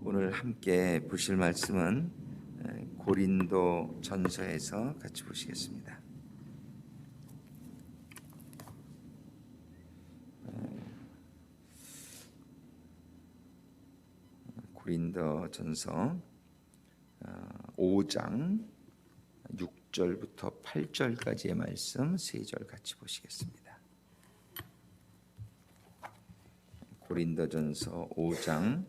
오늘 함께 보실 말씀은 고린도 전서에서 같이 보시겠습니다. 고린도 전서 5장 6절부터 8절까지의 말씀 3절 같이 보시겠습니다. 고린도전서 5장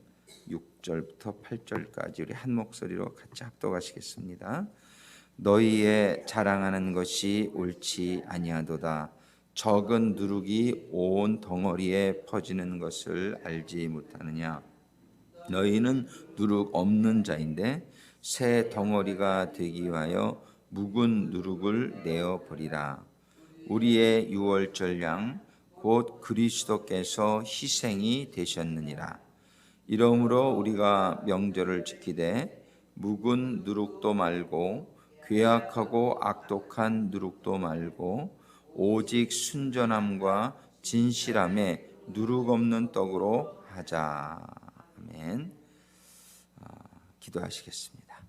6절부터 8절까지 우리 한 목소리로 같이 합독하시겠습니다. 너희의 자랑하는 것이 옳지 아니하도다. 적은 누룩이 온 덩어리에 퍼지는 것을 알지 못하느냐. 너희는 누룩 없는 자인데 새 덩어리가 되기 위하여 묵은 누룩을 내어 버리라. 우리의 유월절 양 곧 그리스도께서 희생이 되셨느니라. 이러므로 우리가 명절을 지키되 묵은 누룩도 말고 괴악하고 악독한 누룩도 말고 오직 순전함과 진실함에 누룩 없는 떡으로 하자. 아멘. 기도하시겠습니다.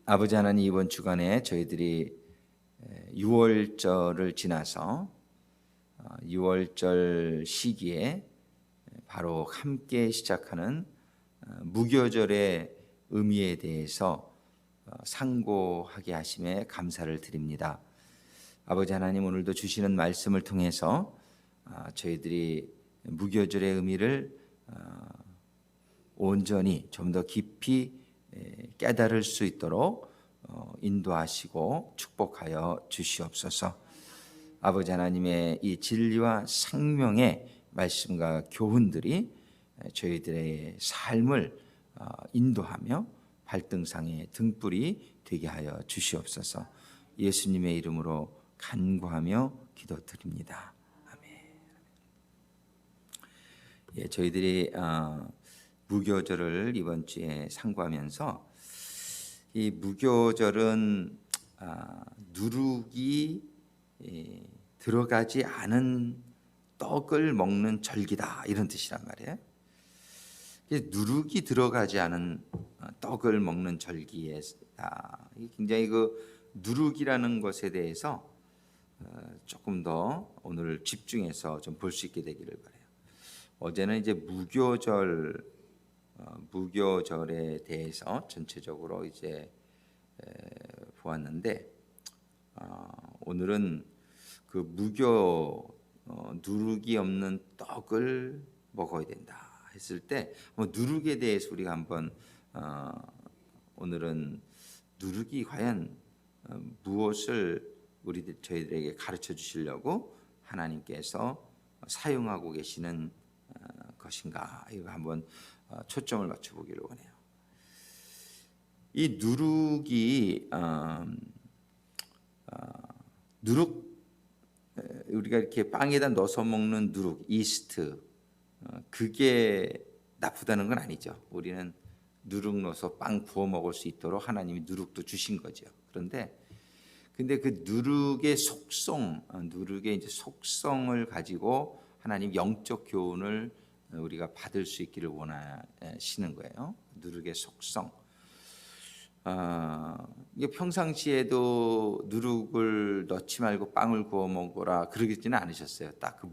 아버지 하나님, 이번 주간에 저희들이 6월절을 지나서 6월절 시기에 바로 함께 시작하는 무교절의 의미에 대해서 상고하게 하심에 감사를 드립니다. 아버지 하나님, 오늘도 주시는 말씀을 통해서 저희들이 무교절의 의미를 온전히 좀 더 깊이 깨달을 수 있도록 인도하시고 축복하여 주시옵소서. 아버지 하나님의 이 진리와 생명의 말씀과 교훈들이 저희들의 삶을 인도하며 발등상의 등불이 되게 하여 주시옵소서. 예수님의 이름으로 간구하며 기도드립니다. 예, 저희들이 무교절을 이번 주에 상고하면서 이 무교절은 누룩이 들어가지 않은 떡을 먹는 절기다, 이런 뜻이란 말이에요. 누룩이 들어가지 않은 떡을 먹는 절기에다 굉장히 그 누룩이라는 것에 대해서 조금 더 오늘 집중해서 좀 볼 수 있게 되기를 바라요. 어제는 이제 무교절에 대해서 전체적으로 이제 보았는데, 오늘은 그 누룩이 없는 떡을 먹어야 된다 했을 때 누룩에 대해서 우리가 한번 오늘은 누룩이 과연 무엇을 저희들에게 가르쳐 주시려고 하나님께서 사용하고 계시는 것인가, 이거 한번 초점을 맞춰보기를 원해요. 이 누룩이 우리가 이렇게 빵에다 넣어서 먹는 누룩, 이스트, 그게 나쁘다는 건 아니죠. 우리는 누룩 넣어서 빵 구워 먹을 수 있도록 하나님이 누룩도 주신 거죠. 근데 그 누룩의 이제 속성을 가지고 하나님 영적 교훈을 우리가 받을 수 있기를 원하시는 거예요. 누룩의 속성. 이게 평상시에도 누룩을 넣지 말고 빵을 구워 먹어라 그러지는 않으셨어요. 딱 그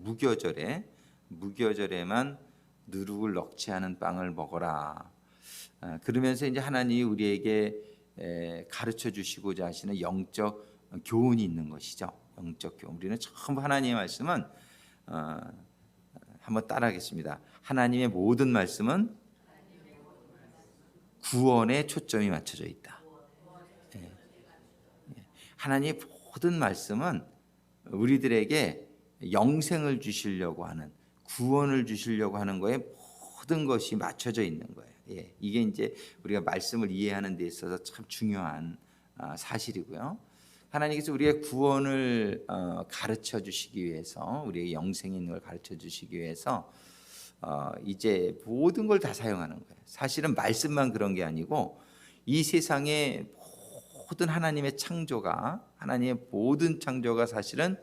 무교절에만 누룩을 넣지 않은 빵을 먹어라. 그러면서 이제 하나님이 우리에게 가르쳐 주시고자 하시는 영적 교훈이 있는 것이죠. 영적 교훈. 우리는 전부 하나님의 말씀은 한번 따라하겠습니다. 하나님의 모든 말씀은 구원에 초점이 맞춰져 있다. 하나님의 모든 말씀은 우리들에게 영생을 주시려고 하는, 구원을 주시려고 하는 거에 모든 것이 맞춰져 있는 거예요. 이게 이제 우리가 말씀을 이해하는 데 있어서 참 중요한 사실이고요. 하나님께서 우리의 구원을 가르쳐 주시기 위해서, 우리의 영생이 있는 걸 가르쳐 주시기 위해서 이제 모든 걸 다 사용하는 거예요. 사실은 말씀만 그런 게 아니고 이 세상의 모든 하나님의 모든 창조가 사실은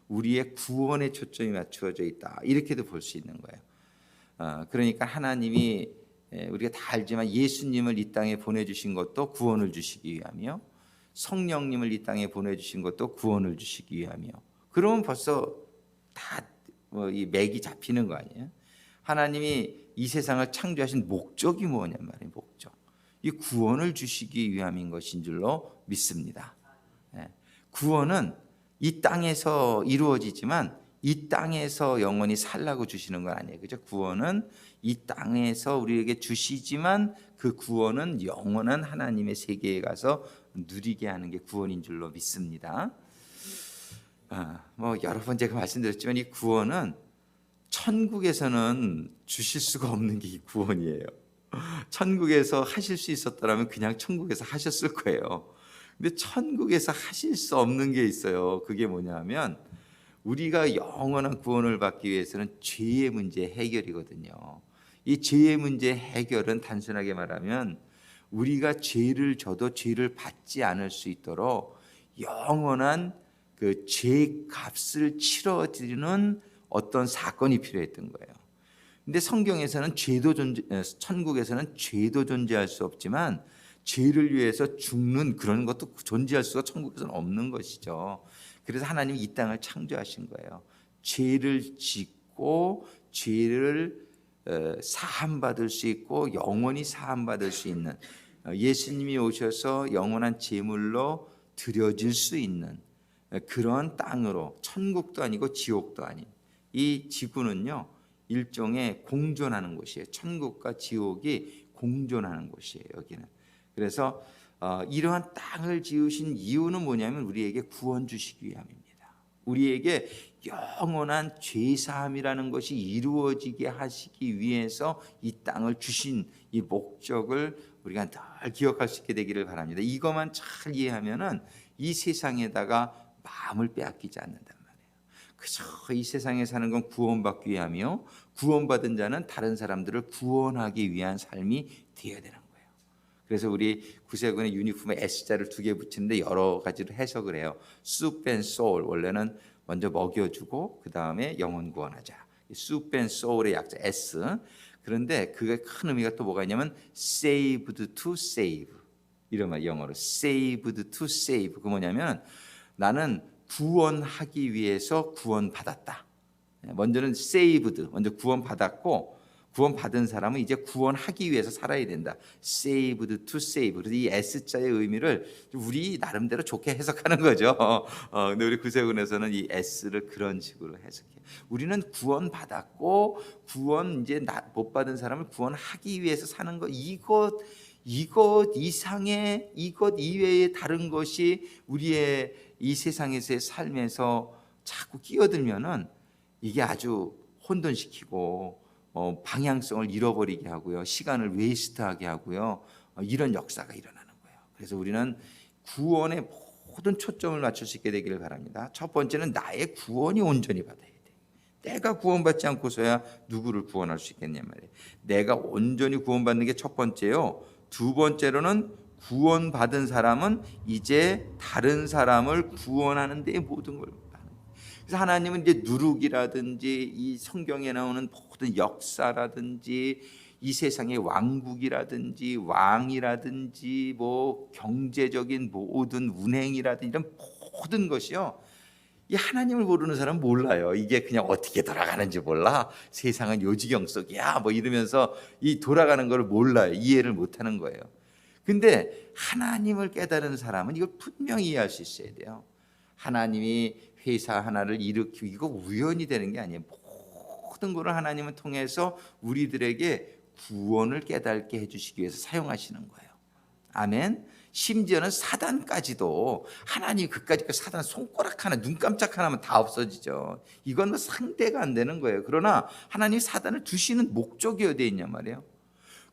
우리의 구원에 초점이 맞추어져 있다. 이렇게도 볼 수 있는 거예요. 그러니까 하나님이 우리가 다 알지만 예수님을 이 땅에 보내주신 것도 구원을 주시기 위함이요, 성령님을 이 땅에 보내주신 것도 구원을 주시기 위함이요. 그러면 벌써 다 이 맥이 잡히는 거 아니에요? 하나님이 이 세상을 창조하신 목적이 뭐냐 말이에요. 목적. 이 구원을 주시기 위함인 것인 줄로 믿습니다. 구원은 이 땅에서 이루어지지만 이 땅에서 영원히 살라고 주시는 건 아니에요. 그죠? 구원은 이 땅에서 우리에게 주시지만 그 구원은 영원한 하나님의 세계에 가서 누리게 하는 게 구원인 줄로 믿습니다. 여러 번 제가 말씀드렸지만 이 구원은 천국에서는 주실 수가 없는 게 이 구원이에요. 천국에서 하실 수 있었더라면 그냥 천국에서 하셨을 거예요. 근데 천국에서 하실 수 없는 게 있어요. 그게 뭐냐면 우리가 영원한 구원을 받기 위해서는 죄의 문제 해결이거든요. 이 죄의 문제 해결은 단순하게 말하면 우리가 죄를 져도 죄를 받지 않을 수 있도록 영원한 그 죄값을 치러드리는 어떤 사건이 필요했던 거예요. 근데 성경에서는 천국에서는 죄도 존재할 수 없지만 죄를 위해서 죽는 그런 것도 존재할 수가 천국에서는 없는 것이죠. 그래서 하나님이 이 땅을 창조하신 거예요. 죄를 짓고 죄를 사함받을 수 있고 영원히 사함받을 수 있는, 예수님이 오셔서 영원한 제물로 드려질 수 있는 그런 땅으로, 천국도 아니고 지옥도 아닌 이 지구는요 일종의 공존하는 곳이에요. 천국과 지옥이 공존하는 곳이에요, 여기는. 그래서 이러한 땅을 지으신 이유는 뭐냐면 우리에게 구원 주시기 위함입니다. 우리에게 영원한 죄사함이라는 것이 이루어지게 하시기 위해서 이 땅을 주신 이 목적을 우리가 늘 기억할 수 있게 되기를 바랍니다. 이것만 잘 이해하면은 이 세상에다가 마음을 빼앗기지 않는단 말이에요. 그저 이 세상에 사는 건 구원받기 위함이요, 구원받은 자는 다른 사람들을 구원하기 위한 삶이 되어야 되는 거예요. 그래서 우리 구세군의 유니폼에 S자를 2개 붙이는데 여러 가지로 해석을 해요. Soup and Soul, 원래는 먼저 먹여주고 그 다음에 영혼 구원하자. Soup and Soul의 약자 S. 그런데 그게 큰 의미가 또 뭐가 있냐면 Saved to Save, 이런 말, 영어로 Saved to Save. 그 뭐냐면 나는 구원하기 위해서 구원받았다. 먼저는 saved, 먼저 구원받았고 구원받은 사람은 이제 구원하기 위해서 살아야 된다. saved to save. 그래서 이 S자의 의미를 우리 나름대로 좋게 해석하는 거죠. 근데 우리 구세군에서는 이 S를 그런 식으로 해석해요. 우리는 구원받았고 구원 이제 못 받은 사람을 구원하기 위해서 사는 거, 이것 이상의, 이것 이외의 다른 것이 우리의 이 세상에서의 삶에서 자꾸 끼어들면은 이게 아주 혼돈시키고 방향성을 잃어버리게 하고요, 시간을 웨이스트하게 하고요, 이런 역사가 일어나는 거예요. 그래서 우리는 구원에 모든 초점을 맞출 수 있게 되기를 바랍니다. 첫 번째는 나의 구원이 온전히 받아야 돼. 내가 구원받지 않고서야 누구를 구원할 수 있겠냐 말이에요. 내가 온전히 구원받는 게 첫 번째요. 두 번째로는 구원받은 사람은 이제 다른 사람을 구원하는 데 모든 걸 하는 거예요. 그래서 하나님은 이제 누룩이라든지 이 성경에 나오는 모든 역사라든지 이 세상의 왕국이라든지 왕이라든지 뭐 경제적인 모든 운행이라든지 이런 모든 것이요, 이 하나님을 모르는 사람은 몰라요. 이게 그냥 어떻게 돌아가는지 몰라. 세상은 요지경 속이야. 뭐 이러면서 이 돌아가는 걸 몰라요. 이해를 못하는 거예요. 근데 하나님을 깨달은 사람은 이걸 분명히 이해할 수 있어야 돼요. 하나님이 회사 하나를 일으키고 이거 우연히 되는 게 아니에요. 모든 것을 하나님을 통해서 우리들에게 구원을 깨닫게 해주시기 위해서 사용하시는 거예요. 아멘. 심지어는 사단까지도 하나님이 그까짓 사단 손가락 하나, 눈 깜짝 하나면 다 없어지죠. 이건 뭐 상대가 안 되는 거예요. 그러나 하나님이 사단을 두시는 목적이 어디에 있냐 말이에요.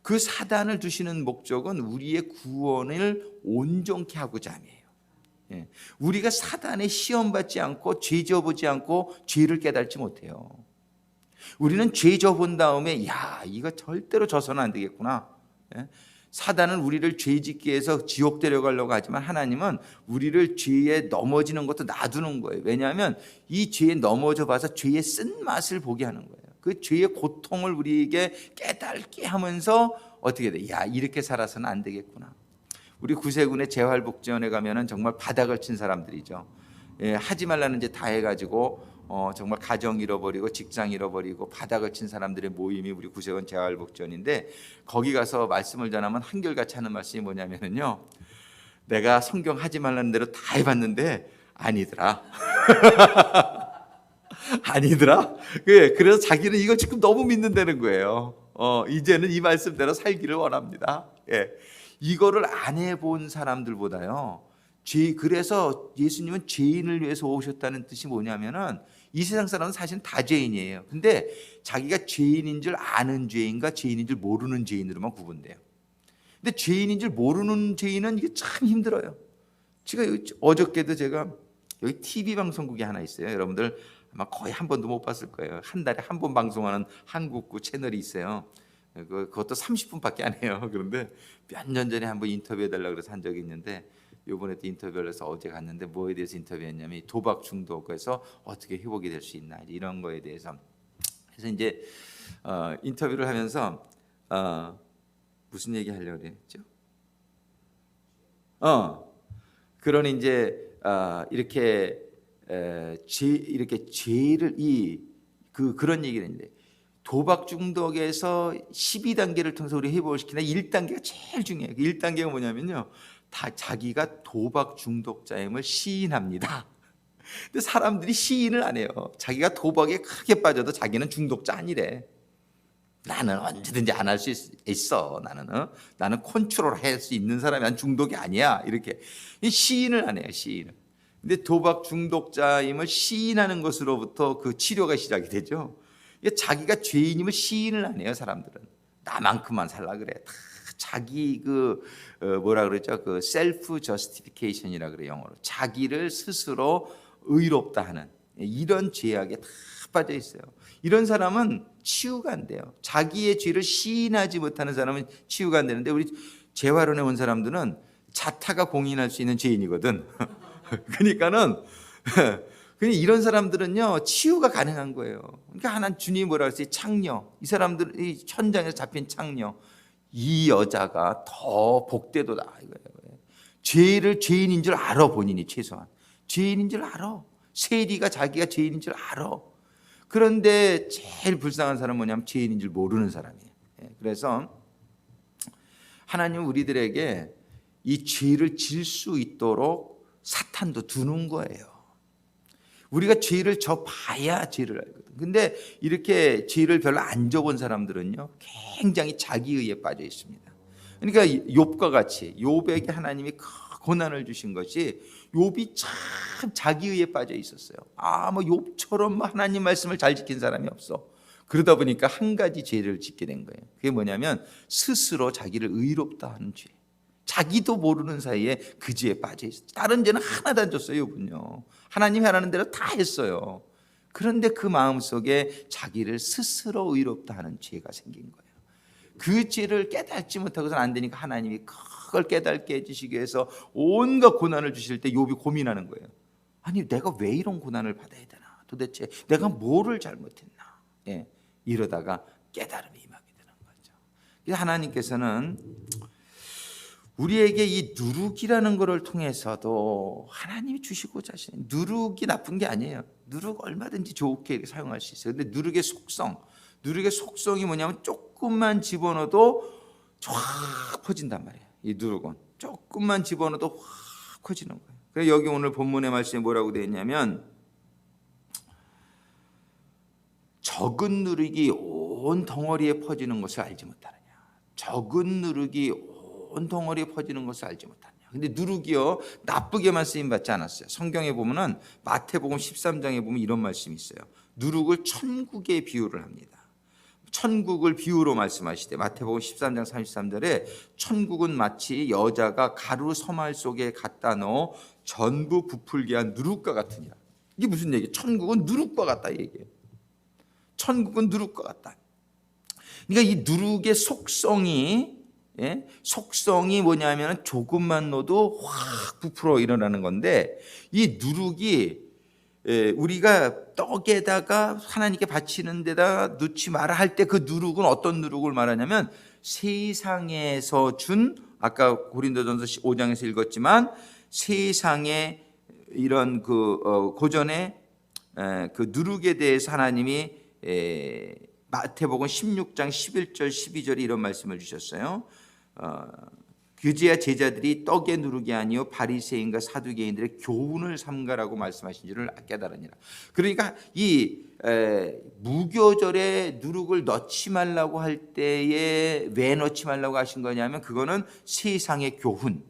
그 사단을 두시는 목적은 우리의 구원을 온전케 하고자 함이에요. 우리가 사단의 시험 받지 않고 죄 져보지 않고 죄를 깨닫지 못해요. 우리는 죄 져본 다음에 야, 이거 절대로 져서는 안 되겠구나. 사단은 우리를 죄 짓게 해서 지옥 데려가려고 하지만 하나님은 우리를 죄에 넘어지는 것도 놔두는 거예요. 왜냐하면 이 죄에 넘어져 봐서 죄의 쓴맛을 보게 하는 거예요. 그 죄의 고통을 우리에게 깨닫게 하면서 어떻게 돼? 야, 이렇게 살아서는 안 되겠구나. 우리 구세군의 재활복지원에 가면은 정말 바닥을 친 사람들이죠. 예, 하지 말라는 이제 다 해가지고 정말 가정 잃어버리고 직장 잃어버리고 바닥을 친 사람들의 모임이 우리 구세군 재활복지원인데, 거기 가서 말씀을 전하면 한결같이 하는 말씀이 뭐냐면요, 내가 성경 하지 말라는 대로 다 해봤는데 아니더라. 아니더라. 그래서 자기는 이걸 지금 너무 믿는다는 거예요. 이제는 이 말씀대로 살기를 원합니다. 예. 이거를 안 해본 사람들보다요, 그래서 예수님은 죄인을 위해서 오셨다는 뜻이 뭐냐면은, 이 세상 사람은 사실 다 죄인이에요. 근데 자기가 죄인인 줄 아는 죄인과 죄인인 줄 모르는 죄인으로만 구분돼요. 근데 죄인인 줄 모르는 죄인은 이게 참 힘들어요. 어저께도 제가 여기 TV 방송국이 하나 있어요. 여러분들 아마 거의 한 번도 못 봤을 거예요. 한 달에 한 번 방송하는 한국구 채널이 있어요. 그것도 30분밖에 안 해요. 그런데 몇 년 전에 한번 인터뷰해달라고 그래서 한 적이 있는데, 이번에 또 인터뷰를 해서 어제 갔는데 뭐에 대해서 인터뷰했냐면 도박 중독에서 어떻게 회복이 될 수 있나, 이런 거에 대해서. 그래서 이제 인터뷰를 하면서 무슨 얘기 하려고 그랬죠? 그러니 이제 이렇게 죄를 그런 얘기를 했는데, 도박 중독에서 12단계를 통해서 우리 회복을 시키는 1단계가 제일 중요해요. 1단계가 뭐냐면요, 다 자기가 도박 중독자임을 시인합니다. 근데 사람들이 시인을 안 해요. 자기가 도박에 크게 빠져도 자기는 중독자 아니래. 나는 언제든지 안 할 수 있어. 나는 컨트롤 할 수 있는 사람이, 난 중독이 아니야. 이렇게 시인을 안 해요. 시인을. 근데 도박 중독자임을 시인하는 것으로부터 그 치료가 시작이 되죠. 자기가 죄인임을 시인을 안 해요. 사람들은 나만큼만 살라 그래. 다 자기 뭐라 그러죠? 그 셀프 저스티피케이션이라 그래, 영어로. 자기를 스스로 의롭다 하는 이런 죄악에 다 빠져 있어요. 이런 사람은 치유가 안 돼요. 자기의 죄를 시인하지 못하는 사람은 치유가 안 되는데, 우리 재활원에 온 사람들은 자타가 공인할 수 있는 죄인이거든. 그러니까는 이런 사람들은요, 치유가 가능한 거예요. 그러니까 하나님 주님이 뭐라 그랬어요? 창녀. 이 사람들이 현장에서 잡힌 창녀. 이 여자가 더 복되도다 이거예요. 죄를 죄인인 줄 알아. 본인이 최소한 죄인인 줄 알아. 세리가 자기가 죄인인 줄 알아. 그런데 제일 불쌍한 사람은 뭐냐면 죄인인 줄 모르는 사람이에요. 그래서 하나님은 우리들에게 이 죄를 질 수 있도록 사탄도 두는 거예요. 우리가 죄를 져봐야 죄를 알거든. 근데 이렇게 죄를 별로 안 져본 사람들은요, 굉장히 자기의에 빠져 있습니다. 그러니까 욥과 같이 욥에게 하나님이 고난을 주신 것이, 욥이 참 자기의에 빠져 있었어요. 뭐 욥처럼 하나님 말씀을 잘 지킨 사람이 없어. 그러다 보니까 한 가지 죄를 짓게 된 거예요. 그게 뭐냐면 스스로 자기를 의롭다 하는 죄. 자기도 모르는 사이에 그 죄에 빠져 있어요. 다른 죄는 하나도 안 줬어요. 욥은요. 하나님이 하라는 대로 다 했어요. 그런데 그 마음속에 자기를 스스로 의롭다 하는 죄가 생긴 거예요. 그 죄를 깨닫지 못하고서는 안 되니까 하나님이 그걸 깨닫게 해주시기 위해서 온갖 고난을 주실 때 욥이 고민하는 거예요. 아니, 내가 왜 이런 고난을 받아야 되나? 도대체 내가 뭐를 잘못했나? 이러다가 깨달음이 임하게 되는 거죠. 그래서 하나님께서는 우리에게 이 누룩이라는 것을 통해서도 하나님이 주시고자 하시는, 누룩이 나쁜 게 아니에요. 누룩 얼마든지 좋게 이렇게 사용할 수 있어요. 근데 누룩의 속성이 뭐냐면 조금만 집어넣어도 확 퍼진단 말이에요. 이 누룩은 조금만 집어넣어도 확 퍼지는 거예요. 그래서 여기 오늘 본문의 말씀에 뭐라고 되어 있냐면, 적은 누룩이 온 덩어리에 퍼지는 것을 알지 못하느냐. 적은 누룩이 온 덩어리에 퍼지는 것을 알지 못하느냐. 근데 누룩이요, 나쁘게만 쓰임 받지 않았어요. 성경에 보면은 마태복음 13장에 보면 이런 말씀이 있어요. 누룩을 천국에 비유를 합니다. 천국을 비유로 말씀하시되, 마태복음 13장 33절에 천국은 마치 여자가 가루 서말 속에 갖다 넣어 전부 부풀게 한 누룩과 같으니라. 이게 무슨 얘기예요? 천국은 누룩과 같다 이 얘기예요. 천국은 누룩과 같다. 그러니까 이 누룩의 속성이 예? 속성이 뭐냐면 조금만 넣어도 확 부풀어 일어나는 건데, 이 누룩이 우리가 떡에다가 하나님께 바치는 데다 넣지 마라 할 때 그 누룩은 어떤 누룩을 말하냐면 세상에서 준, 아까 고린도전서 5장에서 읽었지만 세상에 이런 고전에 그 누룩에 대해서 하나님이 마태복음 16장 11절 12절에 이런 말씀을 주셨어요. 그제야 제자들이 떡의 누룩이 아니요 바리새인과 사두개인들의 교훈을 삼가라고 말씀하신 줄을 깨달으니라. 그러니까 이 무교절에 누룩을 넣지 말라고 할 때에 왜 넣지 말라고 하신 거냐면 그거는 세상의 교훈,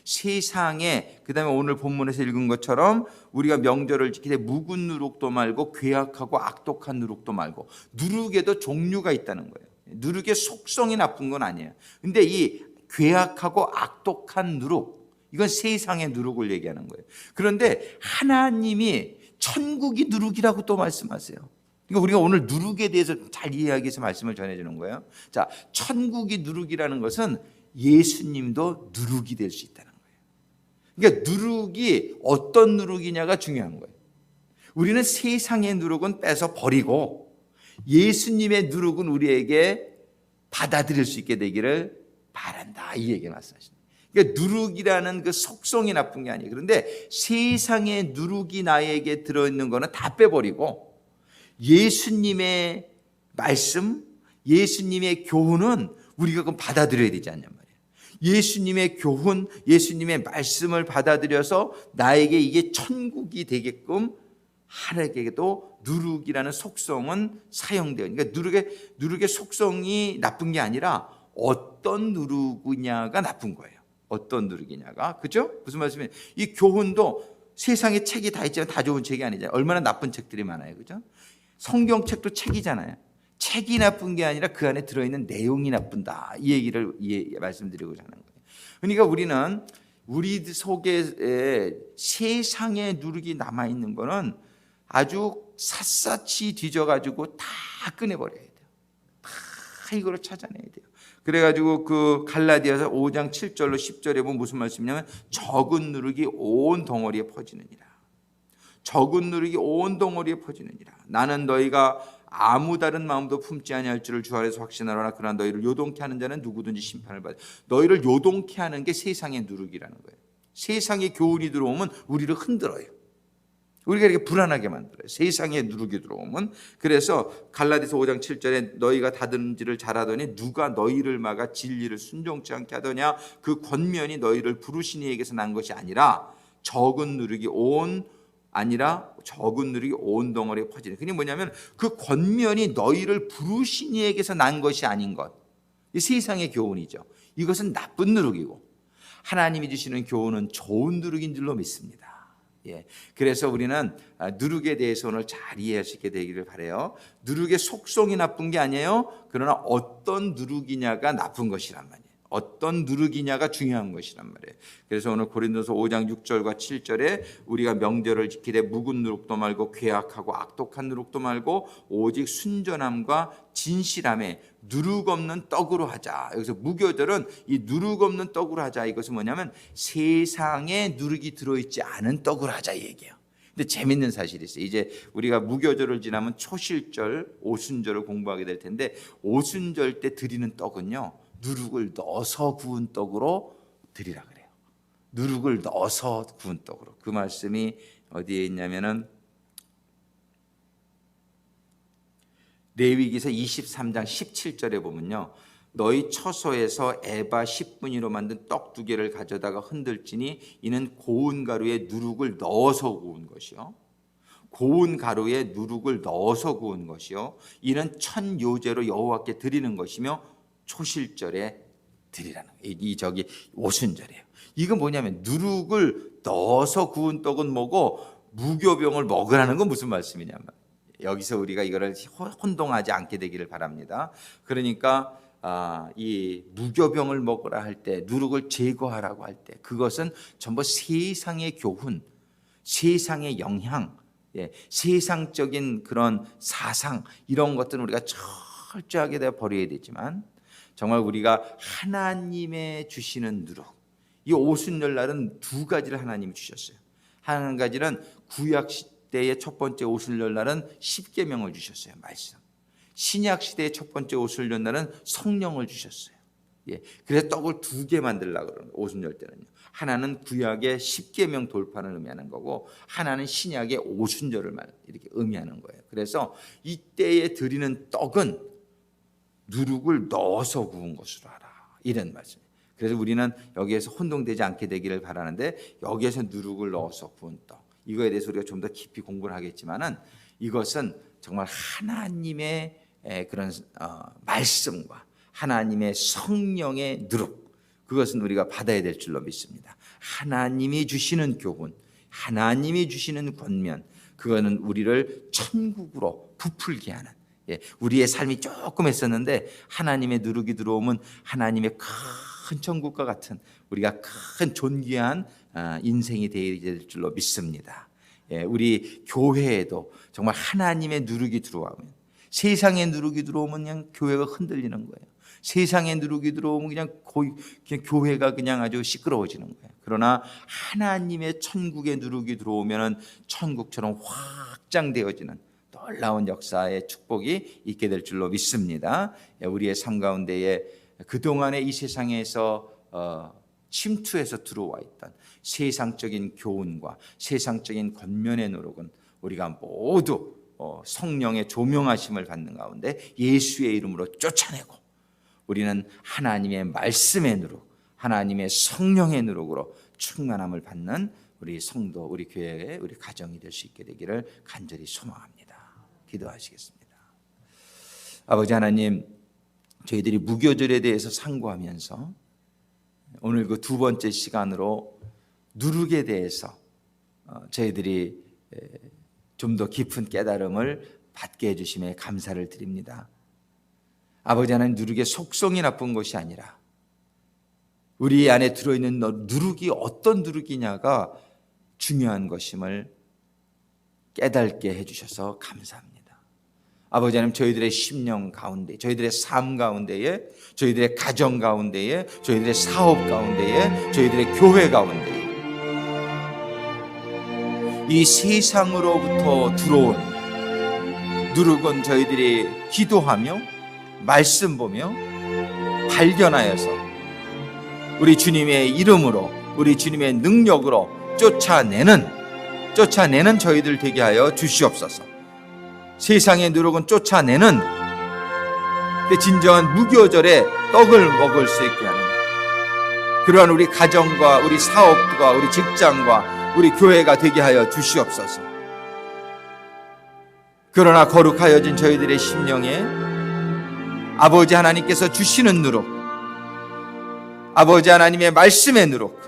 세상에, 그다음에 오늘 본문에서 읽은 것처럼 우리가 명절을 지킬 때 묵은 누룩도 말고 괴악하고 악독한 누룩도 말고, 누룩에도 종류가 있다는 거예요. 누룩의 속성이 나쁜 건 아니에요. 근데 이 괴악하고 악독한 누룩, 이건 세상의 누룩을 얘기하는 거예요. 그런데 하나님이 천국이 누룩이라고 또 말씀하세요. 그러니까 우리가 오늘 누룩에 대해서 잘 이해하기 위해서 말씀을 전해주는 거예요. 자, 천국이 누룩이라는 것은 예수님도 누룩이 될 수 있다는 거예요. 그러니까 누룩이 어떤 누룩이냐가 중요한 거예요. 우리는 세상의 누룩은 빼서 버리고 예수님의 누룩은 우리에게 받아들일 수 있게 되기를 바란다, 이 얘기 말씀하십니다. 그러니까 누룩이라는 그 속성이 나쁜 게 아니에요. 그런데 세상의 누룩이 나에게 들어있는 거는 다 빼버리고 예수님의 말씀, 예수님의 교훈은 우리가 그럼 받아들여야 되지 않냐 말이에요. 예수님의 교훈, 예수님의 말씀을 받아들여서 나에게 이게 천국이 되게끔 하나님께도 누룩이라는 속성은 사용돼요. 그러니까 누룩의 속성이 나쁜 게 아니라 어떤 누룩이냐가 나쁜 거예요. 어떤 누룩이냐가, 그죠? 무슨 말씀이에요? 이 교훈도 세상에 책이 다 있지만 다 좋은 책이 아니잖아요. 얼마나 나쁜 책들이 많아요, 그죠? 성경책도 책이잖아요. 책이 나쁜 게 아니라 그 안에 들어있는 내용이 나쁜다, 이 얘기를 말씀드리고자 하는 거예요. 그러니까 우리는 우리 속에 세상의 누룩이 남아있는 거는 아주 샅샅이 뒤져가지고 다 꺼내버려야 돼요. 다 이거를 찾아내야 돼요. 그래가지고 그 갈라디아서 5장 7절로 10절에 보면 무슨 말씀이냐면 적은 누룩이 온 덩어리에 퍼지느니라. 적은 누룩이 온 덩어리에 퍼지느니라. 나는 너희가 아무 다른 마음도 품지 아니할 줄을 주 안에서 확신하노라. 그러나 너희를 요동케 하는 자는 누구든지 심판을 받아. 너희를 요동케 하는 게 세상의 누룩이라는 거예요. 세상의 교훈이 들어오면 우리를 흔들어요. 우리가 이렇게 불안하게 만들어요. 세상의 누룩이 들어오면. 그래서 갈라디아서 5장 7절에 너희가 다든지를 잘하더니 누가 너희를 막아 진리를 순종치 않게 하더냐. 그 권면이 너희를 부르신 이에게서 난 것이 아니라 적은 누룩이 온 덩어리에 퍼지는. 그게 뭐냐면 그 권면이 너희를 부르신 이에게서 난 것이 아닌 것. 이 세상의 교훈이죠. 이것은 나쁜 누룩이고 하나님이 주시는 교훈은 좋은 누룩인 줄로 믿습니다. 그래서 우리는 누룩에 대해서 오늘 잘 이해할 수 있게 되기를 바라요. 누룩의 속성이 나쁜 게 아니에요. 그러나 어떤 누룩이냐가 나쁜 것이란 말이에요. 어떤 누룩이냐가 중요한 것이란 말이에요. 그래서 오늘 고린도서 5장 6절과 7절에 우리가 명절을 지키되 묵은 누룩도 말고 괴악하고 악독한 누룩도 말고 오직 순전함과 진실함에 누룩 없는 떡으로 하자. 여기서 무교절은 이 누룩 없는 떡으로 하자. 이것은 뭐냐면 세상에 누룩이 들어있지 않은 떡으로 하자, 이 얘기예요. 근데 재밌는 사실이 있어요. 이제 우리가 무교절을 지나면 초실절, 오순절을 공부하게 될 텐데 오순절 때 드리는 떡은요, 누룩을 넣어서 구운 떡으로 드리라 그래요. 누룩을 넣어서 구운 떡으로. 그 말씀이 어디에 있냐면은 레위기서 23장 17절에 보면요, 너희 처소에서 에바 10분위로 만든 떡 2개를 가져다가 흔들지니 이는 고운 가루에 누룩을 넣어서 구운 것이요, 고운 가루에 누룩을 넣어서 구운 것이요, 이는 천 요제로 여호와께 드리는 것이며 초실절에 드리라는 거예요. 저기 오순절이에요. 이건 뭐냐면 누룩을 넣어서 구운 떡은 뭐고 무교병을 먹으라는 건 무슨 말씀이냐면, 여기서 우리가 이거를 혼동하지 않게 되기를 바랍니다. 그러니까 이 무교병을 먹으라 할 때, 누룩을 제거하라고 할 때, 그것은 전부 세상의 교훈, 세상의 영향, 세상적인 그런 사상, 이런 것들은 우리가 철저하게 다 버려야 되지만 정말 우리가 하나님의 주시는 누룩, 이 오순절날은 두 가지를 하나님이 주셨어요. 한 가지는 구약 시대의 첫 번째 오순절날은 십계명을 주셨어요. 말씀. 신약 시대의 첫 번째 오순절날은 성령을 주셨어요. 그래서 떡을 두 개 만들려고 그러는 거예요. 오순절 때는요. 하나는 구약의 십계명 돌파를 의미하는 거고, 하나는 신약의 오순절을 이렇게 의미하는 거예요. 그래서 이때에 드리는 떡은 누룩을 넣어서 구운 것으로 하라, 이런 말씀이에요. 그래서 우리는 여기에서 혼동되지 않게 되기를 바라는데, 여기에서 누룩을 넣어서 구운 떡, 이거에 대해서 우리가 좀 더 깊이 공부를 하겠지만은, 이것은 정말 하나님의 그런 말씀과 하나님의 성령의 누룩, 그것은 우리가 받아야 될 줄로 믿습니다. 하나님이 주시는 교훈, 하나님이 주시는 권면, 그거는 우리를 천국으로 부풀게 하는, 우리의 삶이 조금 했었는데 하나님의 누룩이 들어오면 하나님의 큰 천국과 같은, 우리가 큰 존귀한 인생이 되어야 될 줄로 믿습니다. 우리 교회에도 정말 하나님의 누룩이 들어오면, 세상의 누룩이 들어오면 그냥 교회가 흔들리는 거예요. 세상의 누룩이 들어오면 그냥 교회가 그냥 아주 시끄러워지는 거예요. 그러나 하나님의 천국의 누룩이 들어오면 천국처럼 확장되어지는 놀라운 역사의 축복이 있게 될 줄로 믿습니다. 우리의 삶 가운데에 그동안의 이 세상에서 침투해서 들어와 있던 세상적인 교훈과 세상적인 권면의 누룩은 우리가 모두 성령의 조명하심을 받는 가운데 예수의 이름으로 쫓아내고, 우리는 하나님의 말씀의 누룩, 하나님의 성령의 누룩으로 충만함을 받는 우리 성도, 우리 교회의 우리 가정이 될 수 있게 되기를 간절히 소망합니다. 기도하시겠습니다. 아버지 하나님, 저희들이 무교절에 대해서 상고하면서 오늘 그 두 번째 시간으로 누룩에 대해서 저희들이 좀 더 깊은 깨달음을 받게 해주심에 감사를 드립니다. 아버지 하나님, 누룩의 속성이 나쁜 것이 아니라 우리 안에 들어있는 누룩이 어떤 누룩이냐가 중요한 것임을 깨닫게 해주셔서 감사합니다. 아버지 하나님, 저희들의 심령 가운데, 저희들의 삶 가운데에, 저희들의 가정 가운데에, 저희들의 사업 가운데에, 저희들의 교회 가운데에 이 세상으로부터 들어온 누룩은 저희들이 기도하며 말씀 보며 발견하여서 우리 주님의 이름으로, 우리 주님의 능력으로 쫓아내는 저희들 되게 하여 주시옵소서. 세상의 누룩은 쫓아내는 그 진정한 무교절에 떡을 먹을 수 있게 하는 그러한 우리 가정과 우리 사업과 우리 직장과 우리 교회가 되게 하여 주시옵소서. 그러나 거룩하여진 저희들의 심령에 아버지 하나님께서 주시는 누룩, 아버지 하나님의 말씀의 누룩,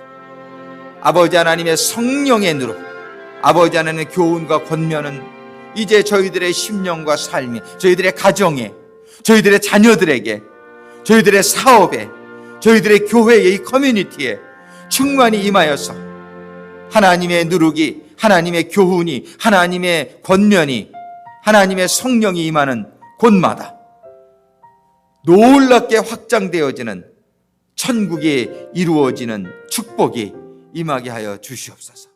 아버지 하나님의 성령의 누룩, 아버지 하나님의 교훈과 권면은 이제 저희들의 심령과 삶에, 저희들의 가정에, 저희들의 자녀들에게, 저희들의 사업에, 저희들의 교회의 이 커뮤니티에 충만히 임하여서 하나님의 누룩이, 하나님의 교훈이, 하나님의 권면이, 하나님의 성령이 임하는 곳마다 놀랍게 확장되어지는 천국이 이루어지는 축복이 임하게 하여 주시옵소서.